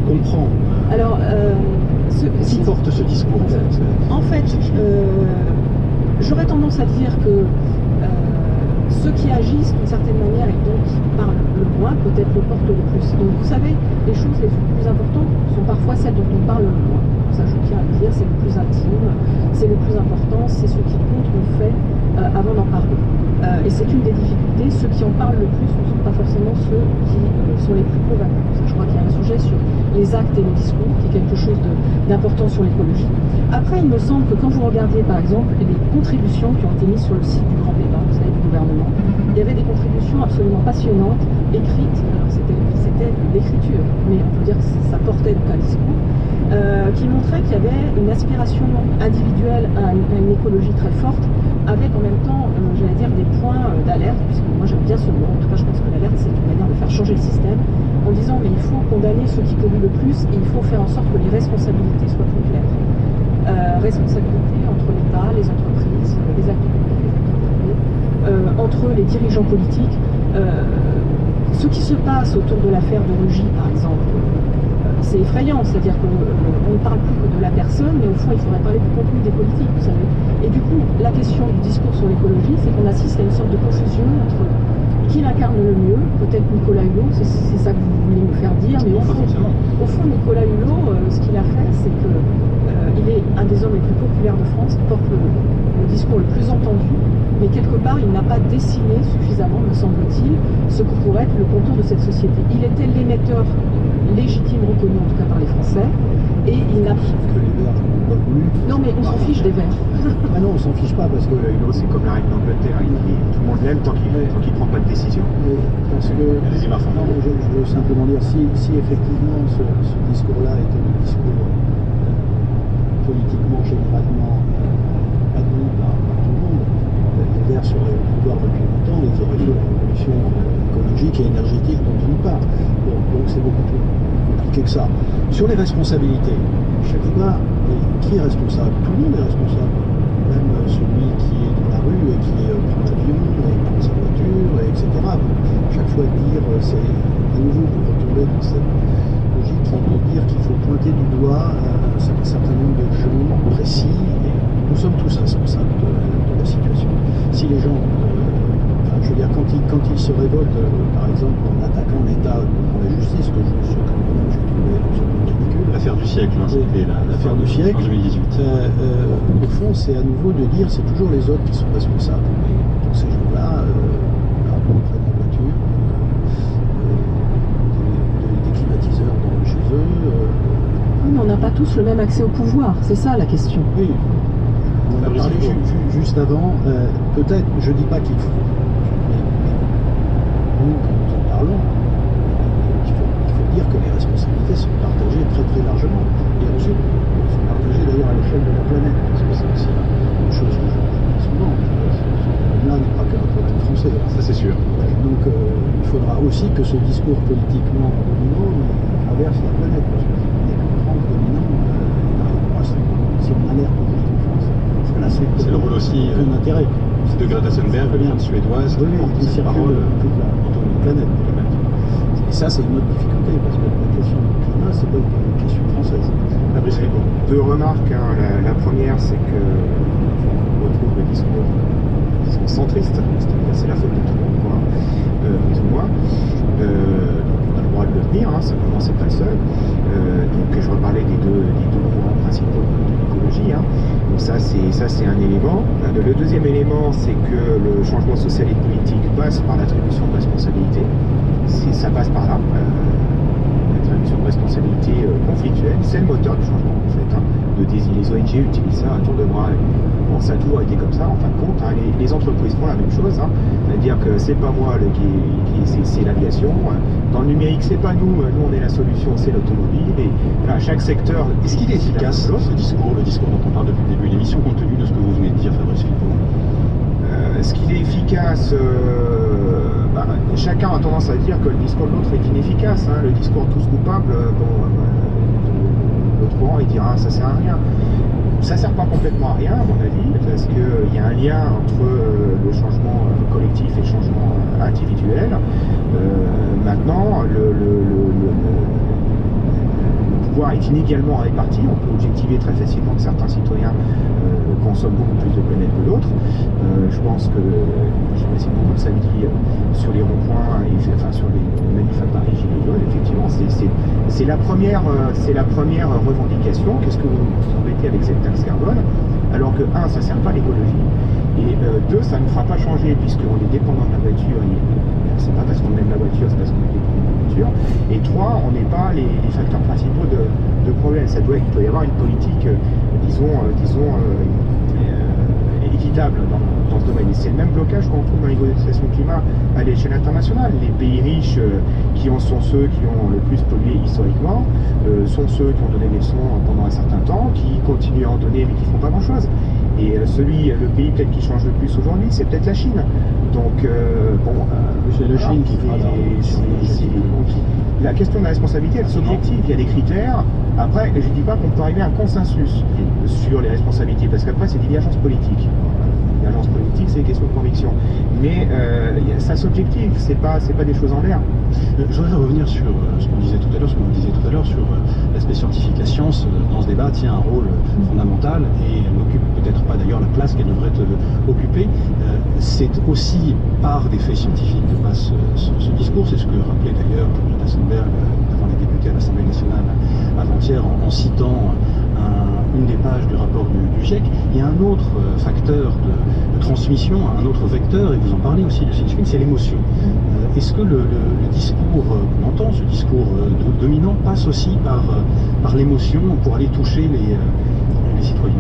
comprend. Alors, Qui porte ce discours en fait, j'aurais tendance à dire que ceux qui agissent d'une certaine manière et donc qui parlent le moins, peut-être le portent le plus. Donc vous savez, les choses les plus importantes sont parfois celles dont on parle le moins. Ça, je tiens à le dire, c'est le plus intime, c'est le plus important, c'est ce qui compte en fait avant d'en parler. Et c'est une des difficultés, ceux qui en parlent le plus ne sont pas forcément ceux qui sont les plus convaincus. Je crois qu'il y a un sujet sur les actes et le discours qui est quelque chose d'important sur l'écologie. Après, il me semble que quand vous regardiez par exemple les contributions qui ont été mises sur le site du Grand Débat, vous savez, du gouvernement, il y avait des contributions absolument passionnantes, écrites, alors c'était de l'écriture, mais on peut dire que ça portait donc un discours, qui montrait qu'il y avait une aspiration individuelle à une écologie très forte, avec en même temps, j'allais dire, des points d'alerte, puisque moi j'aime bien ce mot, en tout cas je pense que l'alerte c'est une manière de faire changer le système, en disant mais il faut condamner ceux qui polluent le plus et il faut faire en sorte que les responsabilités soient plus claires. Responsabilité entre l'État, les entreprises, les acteurs publics, les acteurs privés, entre les dirigeants politiques. Ce qui se passe autour de l'affaire de Rugy, par exemple, c'est effrayant, c'est-à-dire qu'on ne parle plus que de la personne, mais au fond, il faudrait parler du contenu des politiques, vous savez. Et du coup, la question du discours sur l'écologie, c'est qu'on assiste à une sorte de confusion entre qui l'incarne le mieux, peut-être Nicolas Hulot, c'est ça que vous voulez me faire dire, mais au fond Nicolas Hulot, ce qu'il a fait, c'est que il est un des hommes les plus populaires de France, il porte le discours le plus entendu, mais quelque part, il n'a pas dessiné suffisamment, me semble-t-il, ce que pourrait être le contour de cette société. Il était l'émetteur légitime reconnu, en tout cas par les Français, et il n'a... Sauf que les Verts n'ont pas voulu. Non, mais on s'en fiche des Verts. Ah non, on s'en fiche pas, parce que Hulot, c'est comme la reine d'Angleterre, tout le monde l'aime tant qu'il ne prend pas de décision. parce que non, je veux simplement dire, si effectivement ce discours-là était le discours politiquement généralement admis par tout le monde, les Verts seraient au pouvoir depuis longtemps, ils auraient fait la révolution écologique et énergétique dont ils parlent. Bon, donc c'est beaucoup plus compliqué que ça. Sur les responsabilités, je ne sais pas, qui est responsable? Tout le monde est responsable. Même celui qui est dans la rue et qui prend l'avion et prend sa voiture, etc. Chaque fois dire, c'est à nouveau vous retombez dans cette logique qui est de dire qu'il faut pointer du doigt un certain nombre de gens précis, et nous sommes tous responsables de la situation. Si les gens, je veux dire, quand ils se révoltent, par exemple, en attaquant l'État devant la justice, ce que moi-même j'ai trouvé absolument ridicule. L'affaire du siècle, hein, c'était l'affaire du siècle. En 2018. Au fond, c'est à nouveau de dire c'est toujours les autres qui sont responsables. Et pour ces gens-là, on prenne la voiture, des climatiseurs chez eux. Oui, mais on n'a pas tous le même accès au pouvoir, c'est ça la question. Oui, on a parlé juste avant, peut-être, je ne dis pas qu'il faut, mais nous, quand en parlons, il faut dire que les responsabilités sont partagées très très largement. Et ensuite, elles sont partagées d'ailleurs à l'échelle de la planète, parce que c'est aussi une chose que je dis souvent. Là n'est pas qu'un problème français. Ça, c'est sûr. Donc il faudra aussi que ce discours politiquement dominant traverse la planète, parce que on n'est qu'en France dominant, si on alerte juste en France, c'est le rôle aussi aucun intérêt. de Greta Thunberg, bien suédoise, qui circule toute la planète. Et ça, c'est une autre difficulté, parce que la question du climat, c'est pas une question française. Fabrice Rigaud. Deux remarques. La première, c'est que on retrouve le discours centriste, c'est-à-dire c'est la faute de tout le monde, plus ou moins. Donc on a le droit de le tenir, simplement c'est pas le seul. Donc je reparlais des deux courants principaux de l'écologie. Donc ça c'est un élément. Le deuxième élément, c'est que le changement social et politique passe par l'attribution de responsabilité. Ça passe par là. L'attribution de responsabilité conflictuelle, c'est le moteur du changement en fait. Les ONG utilisent ça à tour de bras. Bon, ça a toujours été comme ça en fin de compte. Les entreprises font la même chose. C'est-à-dire que c'est pas moi c'est l'aviation. Dans le numérique, c'est pas nous. Nous, on est la solution, c'est l'automobile. Et là, chaque secteur. Est-ce qu'il est efficace, ce discours, le discours dont on parle depuis le début de l'émission, compte tenu de ce que vous venez de dire, Fabrice Rigaud? Est-ce qu'il est efficace? Chacun a tendance à dire que le discours de l'autre est inefficace. Le discours tous coupables, l'autre courant, il dira ça sert à rien. Ça sert pas complètement à rien, à mon avis, parce qu'il y a un lien entre le changement collectif et le changement individuel. Maintenant, pouvoir est inégalement réparti. On peut objectiver très facilement que certains citoyens consomment beaucoup plus de planètes que d'autres. Je pense que j'ai passé beaucoup de samedi sur les ronds-points et sur les manifs à Paris, Gilets jaunes. Effectivement, c'est la première revendication. Qu'est-ce que vous embêtez avec cette taxe carbone? Alors que, un, ça ne sert pas l'écologie, et deux, ça ne fera pas changer, puisqu'on est dépendant de la voiture, et c'est pas parce qu'on aime la voiture, c'est parce qu'on est dépendant de la voiture, et trois, on n'est pas les facteurs principaux de problème. Il doit y avoir une politique, disons équitable dans ce domaine. Et c'est le même blocage qu'on trouve dans les négociations climat à l'échelle internationale. Les pays riches qui en sont ceux qui ont le plus pollué historiquement, sont ceux qui ont donné des leçons pendant un certain temps, qui continuent à en donner mais qui font pas grand chose. Et le pays peut-être qui change le plus aujourd'hui, c'est peut-être la Chine. Donc c'est la Chine qui fera la question de la responsabilité, elle est subjective. Il y a des critères. Après, je ne dis pas qu'on peut arriver à un consensus sur les responsabilités, parce qu'après, c'est divergence politique. Divergence politique, c'est une question de conviction. Mais ça s'objective, c'est pas des choses en l'air. Je voudrais revenir sur ce qu'on disait tout à l'heure, sur l'aspect scientifique. La science, dans ce débat, tient un rôle fondamental et elle n'occupe peut-être pas d'ailleurs la place qu'elle devrait occuper. C'est aussi par des faits scientifiques que passe ce discours. C'est ce que rappelait d'ailleurs Greta Thunberg devant les députés à l'Assemblée nationale avant-hier en citant une des pages du rapport du GIEC. Il y a un autre facteur de transmission, un autre vecteur, et vous en parlez aussi, Lucie Schmitt, c'est l'émotion. Est-ce que le discours qu'on entend, ce discours dominant, passe aussi par l'émotion pour aller toucher les citoyens?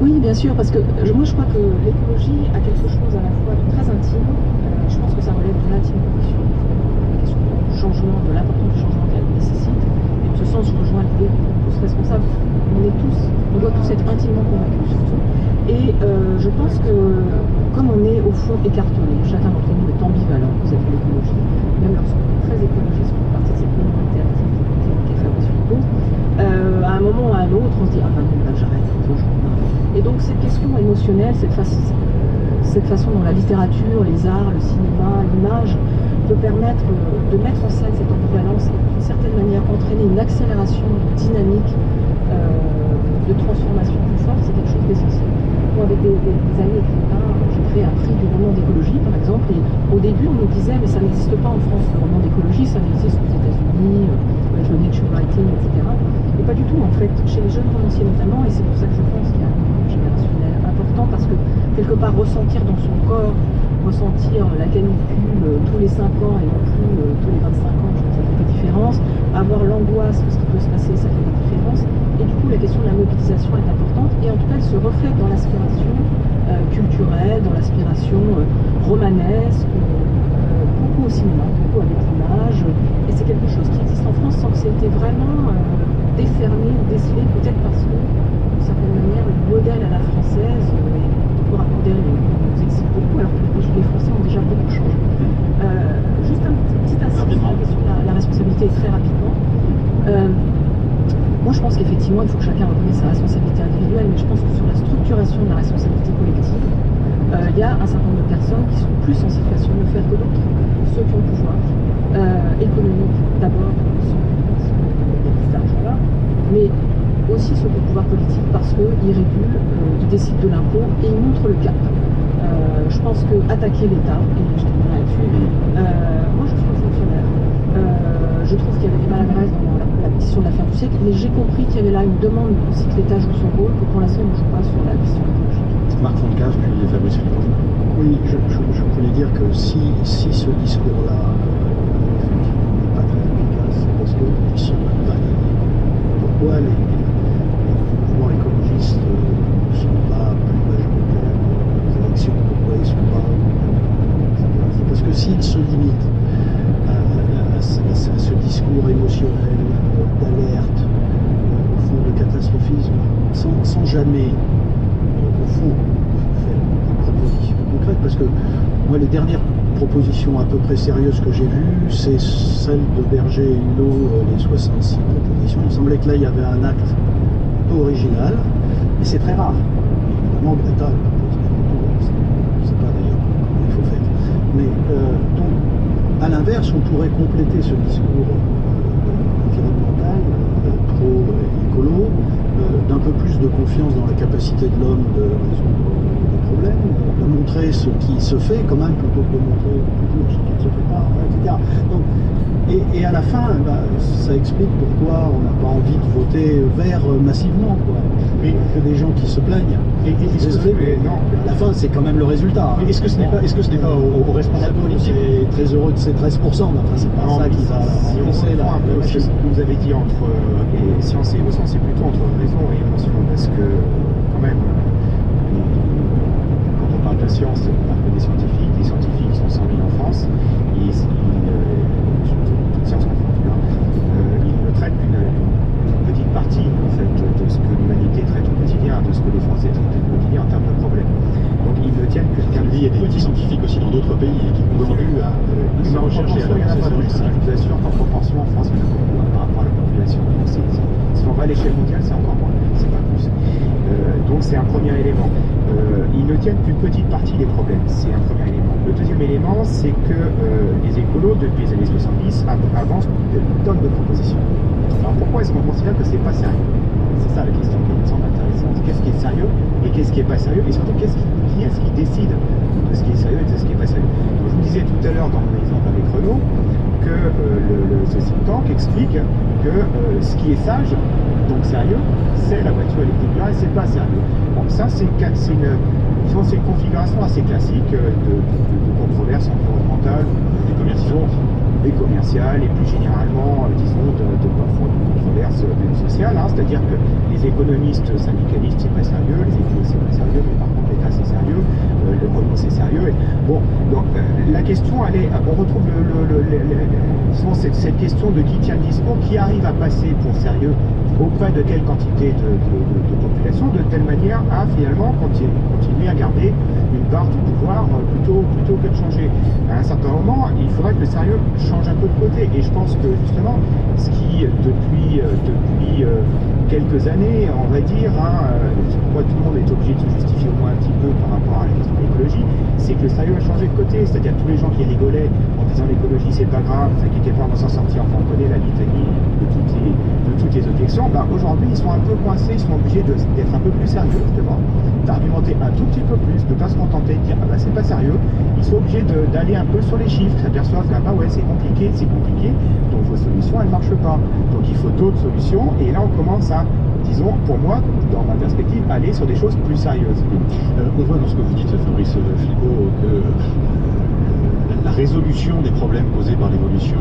Oui, bien sûr, parce que moi je crois que l'écologie a quelque chose à la fois de très intime. Je pense que ça relève de l'intime conviction, la question du changement, de l'importance du changement qu'elle nécessite. Et de ce sens, je rejoins l'idée qu'on est tous responsables. On doit tous être intimement convaincus. Et je pense que comme on est au fond écartelé, chacun d'entre nous est ambivalent vis-à-vis de l'écologie, même lorsqu'on est très écologiste, on fait partie de cette minorité active qui est fabriquée sur le compte, à un moment ou à un autre, on se dit « Ah ben non, là j'arrête, j'en ai marre ». Et donc cette question émotionnelle, cette façon dont la littérature, les arts, le cinéma, l'image peut permettre de mettre en scène cette ambivalence et d'une certaine manière entraîner une accélération dynamique de transformation plus forte, c'est quelque chose d'essentiel. Moi, avec des amis écrivains, j'ai créé un prix du roman d'écologie, par exemple, et au début, on nous disait, mais ça n'existe pas en France, le roman d'écologie, ça existe aux États-Unis, avec le nature writing, etc. Et pas du tout, en fait, chez les jeunes romanciers notamment, et c'est pour ça que je pense qu'il y a un mouvement générationnel important, parce que quelque part, ressentir dans son corps, ressentir la canicule tous les 5 ans et non plus tous les 25 ans, je pense que ça fait des différences, avoir l'angoisse de ce qui peut se passer, ça fait des différences. Et du coup, la question de la mobilisation est importante et en tout cas, elle se reflète dans l'aspiration culturelle, dans l'aspiration romanesque, beaucoup au cinéma, beaucoup avec l'image. Et c'est quelque chose qui existe en France sans que ça ait été vraiment défermé ou décelé, peut-être parce que, d'une certaine manière, le modèle à la française est encore un modèle nous excite beaucoup, alors que les Français ont déjà beaucoup changé. Juste un petit instant sur la question de la responsabilité, très rapidement. Moi, je pense qu'effectivement, il faut que chacun reconnaisse sa responsabilité individuelle, mais je pense que sur la structuration de la responsabilité collective, il y a un certain nombre de personnes qui sont plus en situation de le faire que d'autres. Ceux qui ont le pouvoir économique, d'abord, ceux qui ont plus d'argent là, mais aussi ceux qui ont le pouvoir politique parce qu'ils régulent, ils décident de l'impôt et ils montrent le cap. Je pense qu'attaquer l'État, et je terminerai là-dessus, moi je suis un fonctionnaire. Je trouve qu'il y avait des maladresses dans la pétition de la fin du siècle, mais j'ai compris qu'il y avait là une demande aussi que l'État joue son rôle, que pour l'instant il ne joue pas sur la question écologique. Marc Foncave, puis Fabrice Philippon. Oui, je voulais dire que si ce discours-là, effectivement, n'est pas très efficace, c'est parce que pourquoi les mouvements écologistes ne sont pas plus majoritaires aux élections, pourquoi ils ne sont pas, etc. C'est parce que s'ils se limitent à ce discours émotionnel, d'alerte, au fond de catastrophisme, sans jamais, au fond, faire des propositions concrètes, parce que moi, les dernières propositions à peu près sérieuses que j'ai vues, c'est celle de Berger et Hulot, les 66 propositions. Il me semblait que là, il y avait un acte un peu original, mais c'est très rare. Évidemment, Greta ne propose pas du tout, je ne sais pas d'ailleurs comment il faut faire. Mais donc, à l'inverse, on pourrait compléter ce discours environnemental, confiance dans la capacité de l'homme de résoudre des problèmes, de montrer ce qui se fait quand même plutôt que de montrer toujours ce qui ne se fait pas, etc. Donc, et à la fin, ça explique pourquoi on n'a pas envie de voter vert massivement, quoi. Mais que des gens qui se plaignent. Désolé, mais non. à la fin, c'est quand même le résultat. Mais est-ce que ce n'est pas, aux responsables politiques? C'est très heureux de ces 13%, mais enfin, c'est pas Non, ça qui va si on remplacer reprend un peu ce que vous avez dit entre science et émotion, c'est plutôt entre raison et émotion, parce que quand même, quand on parle de science, on parle que des scientifiques. Les scientifiques sont 100 000 en France, toute science confondue, ils ne traitent qu'une petite partie en fait, de ce que l'humanité traite au quotidien, de ce que les Français traitent au quotidien en termes de problèmes. Donc ils ne tiennent que qu'un Il y a des petits scientifiques aussi dans d'autres pays qui continuent à se rechercher à il n'y en a pas beaucoup. Je vous assure qu'en proportion, en France, il y en a beaucoup par rapport à la population. Donc, si on va à l'échelle mondiale, c'est encore moins, c'est pas plus. Donc c'est un premier élément. Ils ne tiennent qu'une petite partie des problèmes, c'est un premier élément. Le deuxième élément, c'est que les écolos, depuis les années 70, avancent de tonnes de propositions. Alors pourquoi est-ce qu'on considère que c'est pas sérieux? C'est ça la question qui me semble intéressante. Qu'est-ce qui est sérieux et qu'est-ce qui est pas sérieux? Et surtout, qui est-ce qui décide de ce qui est sérieux et de ce qui est pas sérieux? Donc, je vous disais tout à l'heure dans mon exemple avec Renault que ce think tank explique que ce qui est sage, donc sérieux, c'est la voiture électrique et c'est pas sérieux. Bon, ça c'est une configuration assez classique de controverse environnementale, des commerciales et plus généralement, disons, de controverse sociale, c'est-à-dire que les économistes syndicalistes c'est pas sérieux, les écolos c'est pas sérieux, mais par contre l'État c'est sérieux, le Renault c'est sérieux. Bon, donc la question, on retrouve cette question de qui tient le discours, qui arrive à passer pour sérieux auprès de quelle quantité de population, de telle manière à finalement continuer à garder une part du pouvoir plutôt que de changer. À un certain moment, il faudrait que le sérieux change un peu de côté. Et je pense que justement, ce qui depuis quelques années, on va dire, pourquoi tout le monde est obligé de se justifier au moins un petit peu par rapport à la question de l'écologie, c'est que le sérieux a changé de côté. C'est-à-dire tous les gens qui rigolaient en disant l'écologie c'est pas grave, ne vous inquiétez pas, on va s'en sortir. Enfin, on connaît la litanie de toutes les objections. Aujourd'hui, ils sont un peu coincés, ils sont obligés d'être un peu plus sérieux, justement, d'argumenter un tout petit peu plus, de ne pas se contenter de dire c'est pas sérieux. Ils sont obligés d'aller un peu sur les chiffres, s'aperçoivent que ouais, c'est compliqué, donc vos solutions elles marchent pas. Donc il faut d'autres solutions, et là on commence à, disons, pour moi, dans ma perspective, aller sur des choses plus sérieuses. On voit dans ce que vous dites, Fabrice Flibaud, que la résolution des problèmes causés par l'évolution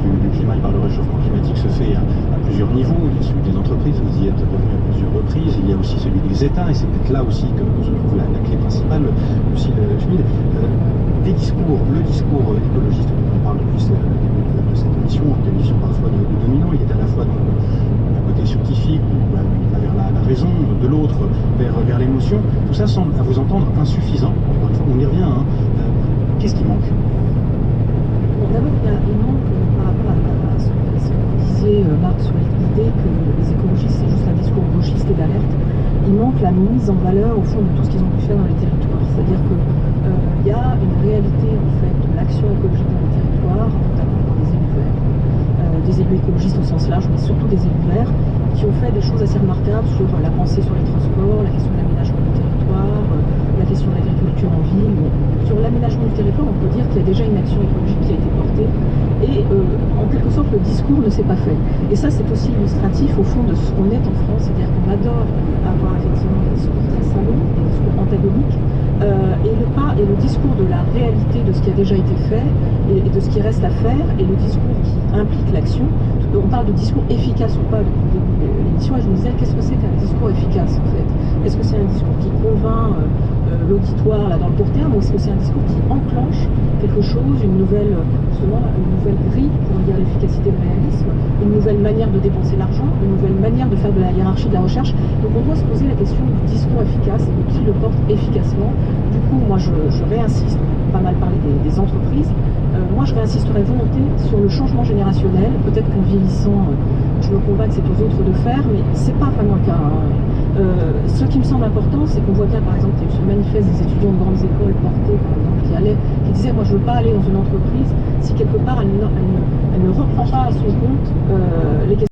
du climat et par le réchauffement climatique se fait à plusieurs niveaux. Il y a celui des entreprises, vous y êtes revenu à plusieurs reprises, il y a aussi celui des États, et c'est peut-être là aussi que se trouve la clé principale, aussi Schmid. Le discours écologiste dont on parle depuis le début de cette émission, qui est une émission parfois de dominant, il est à la fois donc, d'un côté scientifique, il va vers la raison, de l'autre vers l'émotion. Tout ça semble, à vous entendre, insuffisant. Encore une fois, on y revient. Qu'est-ce qui manque? Bon, d'abord, il manque par rapport à ce que disait Marc sur l'idée que les écologistes c'est juste un discours gauchiste et d'alerte. Il manque la mise en valeur au fond de tout ce qu'ils ont pu faire dans les territoires. C'est-à-dire que il y a une réalité en fait de l'action écologique dans les territoires, notamment par des élus verts, des élus écologistes au sens large, mais surtout des élus verts qui ont fait des choses assez remarquables sur la pensée sur les transports, la question de l'aménagement du territoire, la question de l'agriculture en ville. Bon, sur l'aménagement du territoire, on peut dire qu'il y a déjà une action écologique qui a été portée et en quelque sorte le discours ne s'est pas fait. Et ça c'est aussi illustratif au fond de ce qu'on est en France, c'est-à-dire qu'on adore avoir effectivement des discours très salauds, des discours antagoniques, et le discours de la réalité de ce qui a déjà été fait et de ce qui reste à faire, et le discours qui implique l'action. On parle de discours efficace ou pas depuis le début de l'émission, et je me disais qu'est-ce que c'est qu'un discours efficace en fait? Est-ce que c'est un discours qui convainc l'auditoire là dans le court terme, ou est-ce que c'est un discours qui enclenche quelque chose, une nouvelle grille pour dire l'efficacité et le réalisme, une nouvelle manière de dépenser l'argent, une nouvelle manière de faire de la hiérarchie de la recherche? Donc on doit se poser la question du discours efficace et de qui le porte efficacement. Du coup, moi je réinsiste, on a pas mal parlé des entreprises, moi je réinsisterai volonté sur le changement générationnel. Peut-être qu'en vieillissant, je me convainc que c'est aux autres de faire, mais c'est pas vraiment le cas. Ce qui me semble important, c'est qu'on voit bien, par exemple, il y a eu ce manifeste des étudiants de grandes écoles portés, par exemple, qui disaient moi je veux pas aller dans une entreprise si quelque part elle ne reprend pas à son compte les questions